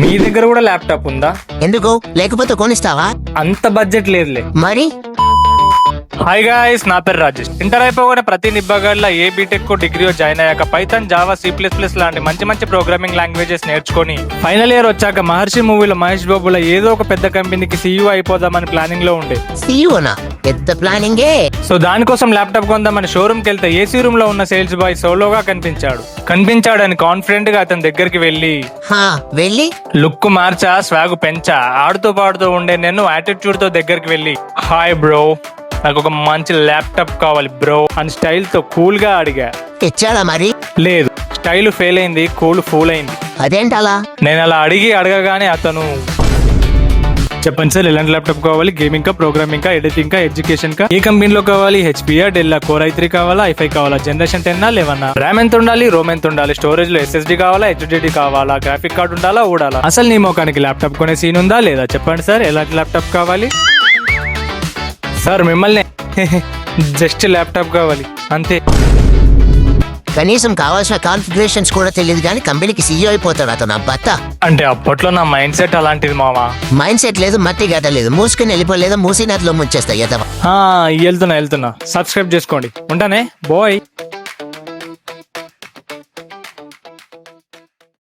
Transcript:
మీ దగ్గర కూడా ల్యాప్టాప్ ఉందా? ఎందుకు లేకపోతే కొనిస్తావా? అంత బడ్జెట్ లేదులే. మరి హాయ్ గాయ్స్, నా పేరు రాజేష్. ఇంటర్ అయిపోగానే ప్రతి నిబ్బగడ్ల ఏ బీటెక్ డిగ్రీ జాయిన్ అయ్యాక పైథాన్, జావా, C++ లాంటి మంచి మంచి ప్రోగ్రామింగ్ లాంగ్వేజెస్ నేర్చుకొని ఫైనల్ ఇయర్ వచ్చాక మహర్షి మూవీలో మహేష్ బాబులో ఏదో ఒక పెద్ద కంపెనీకి CEO అయిపోదామని ప్లానింగ్ లో ఉండే. సీఈఓనా? పెద్ద ప్లానింగే. సో దానికోసం ల్యాప్టాప్ కొందామని షోరూమ్ కి వెళ్తే ఏసీ రూమ్ లో ఉన్న సేల్స్ బాయ్ సోలోగా కనిపించాడని కాన్ఫిడెంట్ గా అతని దగ్గరికి వెళ్ళి లుక్ మార్చా, స్వాగ్ పెంచా, ఆడుతూ పాడుతూ ఉండే నేను యాటిట్యూడ్ తో దగ్గరికి వెళ్ళి, హాయ్ బ్రో, నాకు ఒక మంచి ల్యాప్టాప్ కావాలి బ్రో అని స్టైల్ తో కూల్ గా అడిగా. ఇచ్చాడా మరి? లేదు, స్టైల్ ఫెయిల్ అయింది, కూల్ ఫూల్ అయింది. అదేంటలా? నేను అలా అడగగానే అతను, చెప్పండి సార్, ఎలాంటి ల్యాప్టాప్ కావాలి? గేమింగ్ కా, ప్రోగ్రామింగ్ కా, ఎడిటింగ్ కా, ఎడ్యుకేషన్ కా, ఏ కంపెనీలో కావాలి? హెచ్పియా, డెల్, కోర్ i3 కావాలా, i5 కావాలా, జనరేషన్ 10 11? ర్యామ్ ఎంత ఉండాలి, రోమ్ ఎంత ఉండాలి, స్టోరేజ్ లో SSD కావాలా, HDD కావాలా, గ్రాఫిక్ కార్డ్ ఉండాలా, ఊడాలా? అసలు నీ మొఖానికి ల్యాప్టాప్ కొనే సీన్ ఉందా లేదా? చెప్పండి సార్, ఎలాంటి ల్యాప్టాప్ కావాలి? సార్ మిమ్మల్ని జస్ట్ ల్యాప్టాప్ కావాలి అంతే. కనీసం కావాల్సిన కాన్ఫిగరేషన్స్ కూడా తెలియదు కానీ కంపెనీకి సీఈఓ అయిపోతాడు అతను. అబ్బత్త అంటే అప్పట్లో నా మైండ్ సెట్ అలాంటిది మావా. మైండ్ సెట్ లేదు, మట్టి గడ్డ లేదు, మూసుకుని వెళ్ళిపోలేదా, మూసినట్లో ముంచేస్తా. వెళ్తున్నా. సబ్స్క్రైబ్ చేసుకోండి. ఉంటానే, బాయ్.